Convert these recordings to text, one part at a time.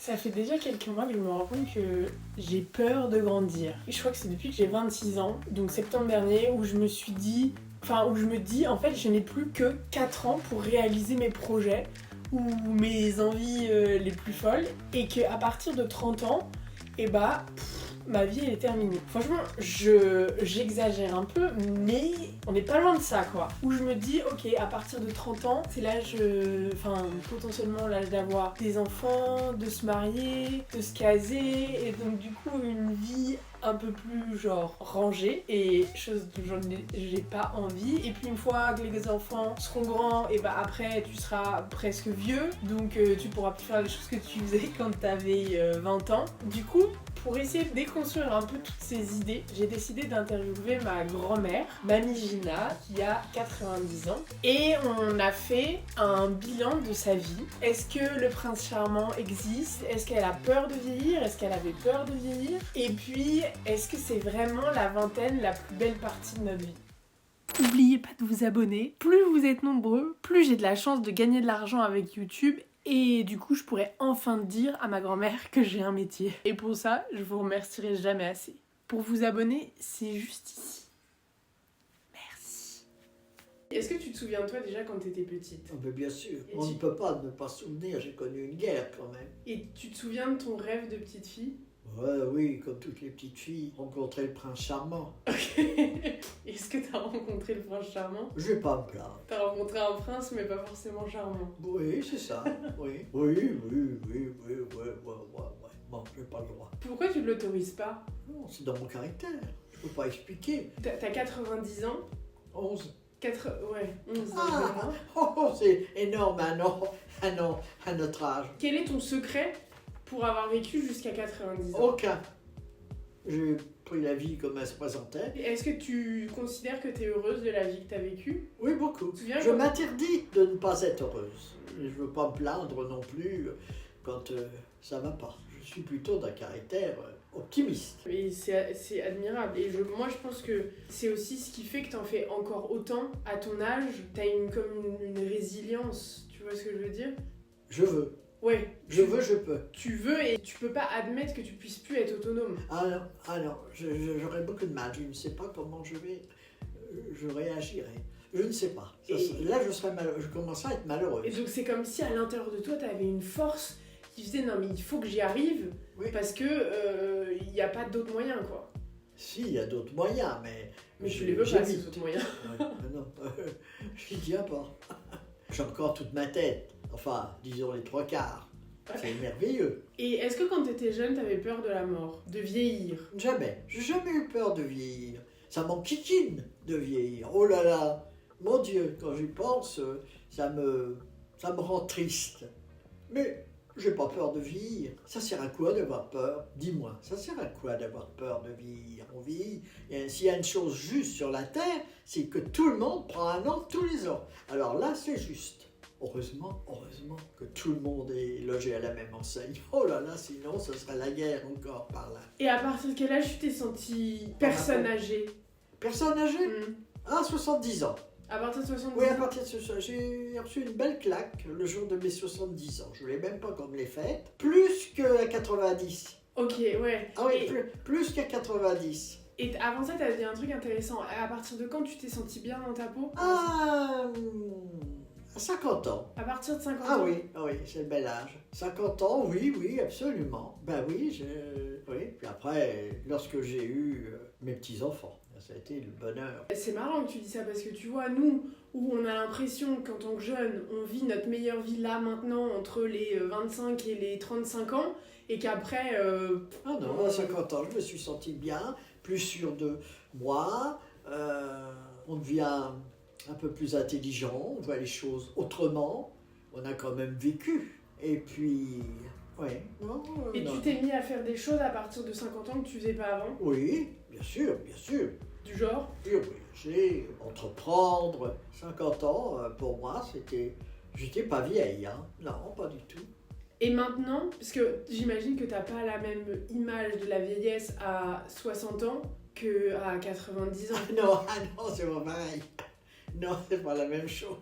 Ça fait déjà quelques mois que je me rends compte que j'ai peur de grandir. Et je crois que c'est depuis que j'ai 26 ans, donc septembre dernier, où je me dis, en fait, je n'ai plus que 4 ans pour réaliser mes projets ou mes envies les plus folles, et qu'à partir de 30 ans, ma vie elle est terminée. Franchement, j'exagère un peu, mais on n'est pas loin de ça, quoi. Où je me dis, ok, à partir de 30 ans, c'est l'âge, potentiellement l'âge d'avoir des enfants, de se marier, de se caser, et donc du coup une vie un peu plus genre rangée, et chose dont j'ai pas envie. Et puis une fois que les enfants seront grands, et après tu seras presque vieux, donc tu pourras plus faire les choses que tu faisais quand t'avais 20 ans. Du coup, pour essayer de déconstruire un peu toutes ces idées, j'ai décidé d'interviewer ma grand-mère, Mamie Gina, qui a 90 ans. Et on a fait un bilan de sa vie. Est-ce que le prince charmant existe? Est-ce qu'elle a peur de vieillir? Est-ce qu'elle avait peur de vieillir? Et puis, est-ce que c'est vraiment la vingtaine la plus belle partie de notre vie? N'oubliez pas de vous abonner. Plus vous êtes nombreux, plus j'ai de la chance de gagner de l'argent avec YouTube. Et du coup, je pourrais enfin dire à ma grand-mère que j'ai un métier. Et pour ça, je vous remercierai jamais assez. Pour vous abonner, c'est juste ici. Merci. Est-ce que tu te souviens de toi déjà quand t'étais petite? Bien sûr, on ne peut pas ne pas se souvenir, j'ai connu une guerre quand même. Et tu te souviens de ton rêve de petite fille? Ouais, oui, comme toutes les petites filles, rencontrer le prince charmant. Ok. Est-ce que t'as rencontré le prince charmant? Je vais pas me plaindre. T'as rencontré un prince, mais pas forcément charmant. Oui, c'est ça, oui. Oui. Bon, j'ai pas le droit. Pourquoi tu ne l'autorises pas? Non, c'est dans mon caractère, je peux pas expliquer. T'as 90 ans? 11. 11 Ah, oh, c'est énorme, à notre âge. Quel est ton secret pour avoir vécu jusqu'à 90 ans? Aucun. J'ai pris la vie comme elle se présentait. Est-ce que tu considères que tu es heureuse de la vie que tu as vécue? Oui, beaucoup. Je m'interdis de ne pas être heureuse. Je ne veux pas me plaindre non plus quand ça va pas. Je suis plutôt d'un caractère optimiste. Et c'est admirable. Et moi, je pense que c'est aussi ce qui fait que tu en fais encore autant à ton âge. Tu as comme une résilience. Tu vois ce que je veux dire? Je veux. Ouais. Je peux. Tu veux et tu peux pas admettre que tu puisses plus être autonome. Alors, j'aurais beaucoup de mal. Je ne sais pas comment je réagirai. Je ne sais pas. Là, je commencerai à être malheureuse. Et donc, c'est comme si à l'intérieur de toi, tu avais une force qui faisait non, mais il faut que j'y arrive, oui. Parce que il n'y a pas d'autres moyens, quoi. Si, il y a d'autres moyens, mais je les veux pas, ces autres moyens. Non, j'y tiens pas. J'ai encore toute ma tête. Enfin, disons les 3/4. C'est merveilleux. Et est-ce que quand tu étais jeune, tu avais peur de la mort, de vieillir? Jamais. J'ai jamais eu peur de vieillir. Ça m'enquiquine de vieillir. Oh là là, mon Dieu, quand j'y pense, ça me rend triste. Mais j'ai pas peur de vieillir. Ça sert à quoi d'avoir peur? Dis-moi, ça sert à quoi d'avoir peur de vieillir? On vieillit. Et s'il y a une chose juste sur la Terre, c'est que tout le monde prend un an tous les ans. Alors là, c'est juste. Heureusement que tout le monde est logé à la même enseigne. Oh là là, sinon ce serait la guerre encore par là. Et à partir de quel âge tu t'es sentie personne âgée? Personne âgée? 70 ans. À partir de 70 ans? Oui, à partir de 70 ans. J'ai reçu une belle claque le jour de mes 70 ans. Je ne voulais même pas qu'on me les fête. Plus qu'à 90. Ok, ouais. Ah oui, plus qu'à 90. Et avant ça, t'as dit un truc intéressant. À partir de quand tu t'es sentie bien dans ta peau? À 50 ans. À partir de 50 ans? Ah oui, c'est le bel âge. 50 ans, oui, absolument. Ben oui, oui. Puis après, lorsque j'ai eu mes petits-enfants, ça a été le bonheur. C'est marrant que tu dis ça parce que tu vois, nous, où on a l'impression qu'en tant que jeune, on vit notre meilleure vie là, maintenant, entre les 25 et les 35 ans, et qu'après... Ah non, à 50 ans, je me suis sentie bien, plus sûre de moi, on devient un peu plus intelligent, on voit les choses autrement, on a quand même vécu. Et puis, ouais. Tu t'es mis à faire des choses à partir de 50 ans que tu faisais pas avant? Oui, bien sûr. Du genre? Voyager, entreprendre. 50 ans, pour moi, j'étais pas vieille, hein. Non, pas du tout. Et maintenant, parce que j'imagine que t'as pas la même image de la vieillesse à 60 ans qu'à 90 ans. Non, c'est pas pareil. Non, c'est pas la même chose.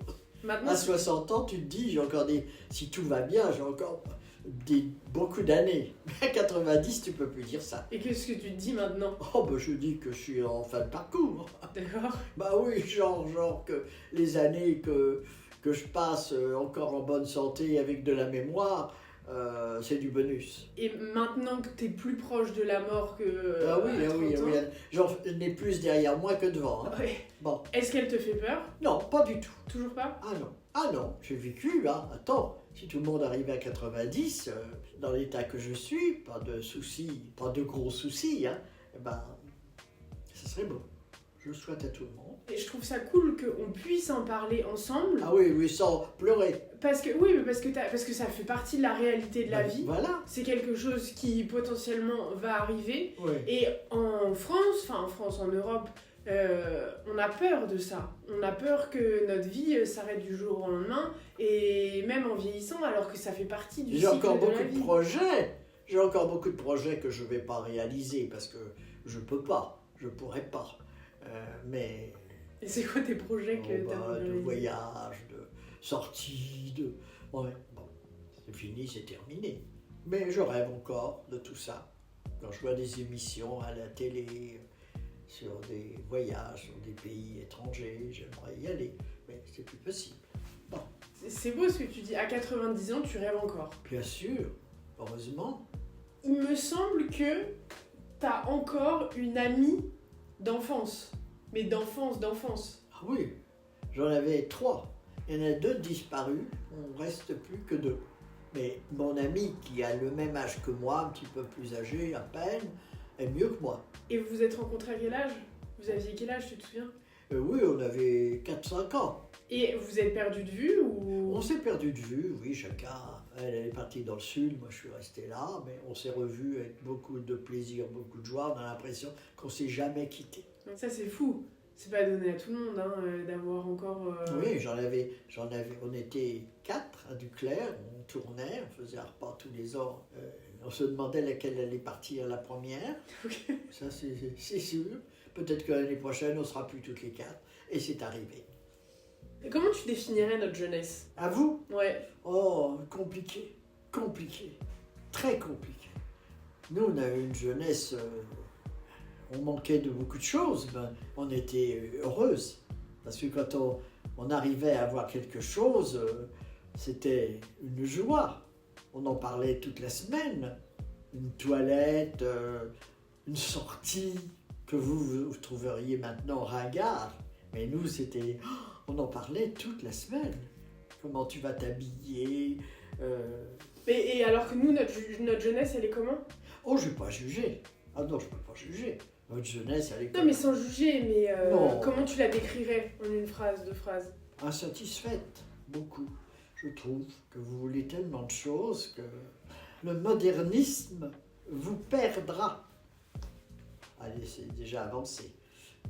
Maintenant, à 60 ans, tu te dis, si tout va bien, j'ai encore beaucoup d'années. Mais à 90, tu peux plus dire ça. Et qu'est-ce que tu te dis maintenant? Oh, ben je dis que je suis en fin de parcours. D'accord. Bah oui, genre que les années que je passe encore en bonne santé avec de la mémoire, c'est du bonus. Et maintenant que t'es plus proche de la mort que Ah oui, à 30 ans, j'en ai plus derrière moi que devant. Hein. ouais. Bon, Est-ce qu'elle te fait peur? non, pas du tout. Toujours pas? Ah non, j'ai vécu, hein. Attends, si tout le monde arrivait à 90, dans l'état que je suis, pas de soucis, pas de gros soucis, hein, eh ben, ça serait beau. Je le souhaite à tout le monde. Et je trouve ça cool qu'on puisse en parler ensemble. Ah oui, sans pleurer. Parce que, oui, mais parce que ça fait partie de la réalité de la vie. Voilà. C'est quelque chose qui potentiellement va arriver. Oui. Et en France, en Europe, on a peur de ça. On a peur que notre vie s'arrête du jour au lendemain, et même en vieillissant, alors que ça fait partie du J'ai cycle encore de la beaucoup vie. de projets. J'ai encore beaucoup de projets que je ne vais pas réaliser parce que je peux pas, je pourrais pas. Mais Et c'est quoi tes projets que t'as envie de de réaliser? voyage, de sortie, de... Ouais, bon, c'est fini, c'est terminé. Mais je rêve encore de tout ça. Quand je vois des émissions à la télé sur des voyages, sur des pays étrangers, j'aimerais y aller, mais c'est plus possible. Bon, C'est beau ce que tu dis. À 90 ans, tu rêves encore. bien sûr, heureusement. Il me semble que t'as encore une amie d'enfance. Mais d'enfance. Ah oui, j'en avais 3. Il y en a 2 disparus, on reste plus que 2. Mais mon ami qui a le même âge que moi, un petit peu plus âgé à peine, est mieux que moi. Et vous vous êtes rencontrés à quel âge? Vous aviez quel âge, tu te souviens? Oui, on avait 4-5 ans. Et vous êtes perdu de vue ou... On s'est perdu de vue, oui, chacun. Elle est partie dans le sud, moi je suis resté là, mais on s'est revus avec beaucoup de plaisir, beaucoup de joie. On a l'impression qu'on s'est jamais quitté. Donc ça c'est fou. C'est pas donné à tout le monde hein, d'avoir encore... Oui, on était 4 à Duclair, on tournait, on faisait un repas tous les ans. On se demandait laquelle allait partir la première. Ok. Ça c'est sûr. Peut-être que l'année prochaine on sera plus toutes les 4. Et c'est arrivé. Et comment tu définirais notre jeunesse? À vous? Ouais. Oh, compliqué, très compliqué. Nous, on a eu une jeunesse, on manquait de beaucoup de choses, mais on était heureuse. Parce que quand on arrivait à avoir quelque chose, c'était une joie. On en parlait toute la semaine. Une toilette, une sortie que vous trouveriez maintenant ringard. Mais nous, c'était... on en parlait toute la semaine. Comment tu vas t'habiller Et alors que nous, notre jeunesse, elle est comment? Oh, je ne vais pas juger. Ah non, je ne peux pas juger. Notre jeunesse, elle est Non comme... mais sans juger, mais Non. comment tu la décrirais en une phrase, 2 phrases? Insatisfaite, beaucoup. Je trouve que vous voulez tellement de choses que le modernisme vous perdra. Allez, c'est déjà avancé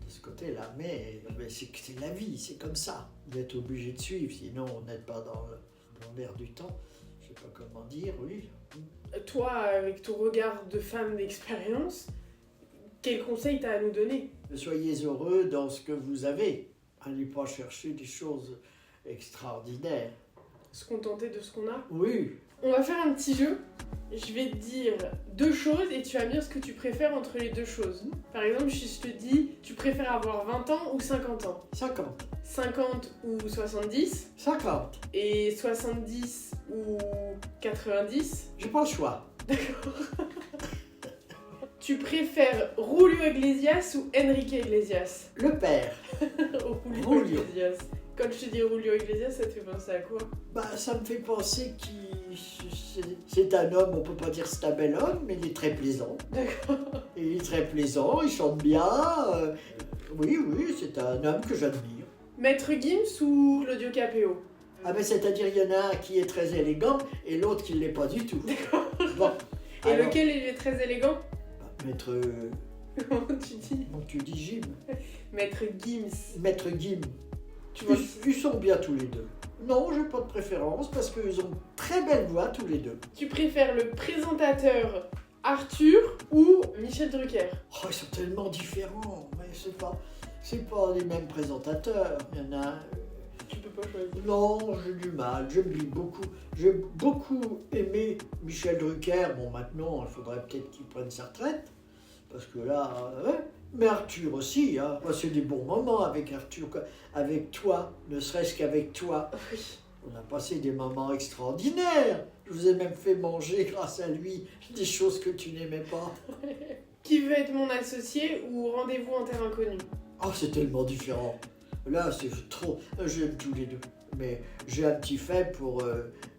de ce côté-là, mais c'est la vie, c'est comme ça. Vous êtes obligé de suivre, sinon on n'est pas dans l'air du temps. Je ne sais pas comment dire, oui. Toi, avec ton regard de femme d'expérience, quel conseil t'as à nous donner? Soyez heureux dans ce que vous avez. Allez pas chercher des choses extraordinaires. Se contenter de ce qu'on a? Oui, On va faire un petit jeu. Je vais te dire 2 choses et tu vas me dire ce que tu préfères entre les 2 choses. Par exemple, si je te dis, tu préfères avoir 20 ans ou 50 ans? 50. 50 ou 70? 50. Et 70 ou 90? J'ai pas le choix. Tu préfères Julio Iglesias ou Enrique Iglesias? Le père. Julio Julio. Iglesias. Quand je te dis Julio Iglesias, ça te fait penser à quoi? Ça me fait penser c'est un homme, on peut pas dire c'est un bel homme, mais il est très plaisant. D'accord. Et il est très plaisant, il chante bien. Oui, c'est un homme que j'admire. Maître Gims ou Claudio Capéo? Ah ben c'est-à-dire il y en a un qui est très élégant et l'autre qui ne l'est pas du tout. Bon. Et Alors, lequel il est très élégant? Maître... Comment tu dis? Comment tu dis Jim? Maître Gims. Maître Gim. Tu vois, Ils sont bien tous les deux. Non, j'ai pas de préférence parce qu'ils ont très belle voix tous les deux. tu préfères le présentateur Arthur ou Michel Drucker? Oh, ils sont tellement différents, mais c'est pas les mêmes présentateurs. Il y en a un, tu peux pas choisir. Non, j'ai du mal. J'ai beaucoup aimé Michel Drucker. Bon, maintenant, il faudrait peut-être qu'il prenne sa retraite. Parce que là, mais Arthur aussi, hein. Moi, c'est des bons moments avec Arthur, avec toi, ne serait-ce qu'avec toi. Oui. On a passé des moments extraordinaires. Je vous ai même fait manger, grâce à lui, des choses que tu n'aimais pas. Qui veut être mon associé ou rendez-vous en terre inconnue? Oh, c'est tellement différent. Là, c'est trop... J'aime tous les deux. Mais j'ai un petit fait pour...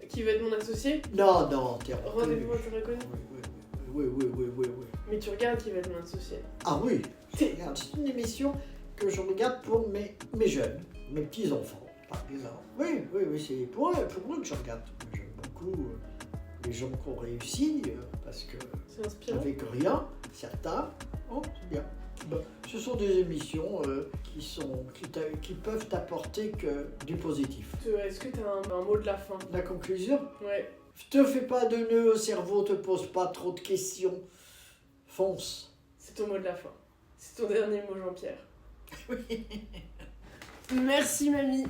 Qui veut être mon associé? Non, terre Rendez-vous en terre inconnue? Oui. Mais tu regardes qui va être mon associé. Ah oui, c'est une émission que je regarde pour mes jeunes, mes petits-enfants, par exemple. Oui, c'est pour eux que je regarde. J'aime beaucoup les gens qui ont réussi, parce que C'est inspirant. avec rien, certains, c'est bien. Bon, ce sont des émissions qui peuvent t'apporter que du positif. Est-ce que t'as un mot de la fin? La conclusion, Ouais. te fais pas de nœuds au cerveau, te pose pas trop de questions, fonce. C'est ton mot de la fin. C'est ton dernier mot, Jean-Pierre. Oui. Merci, mamie.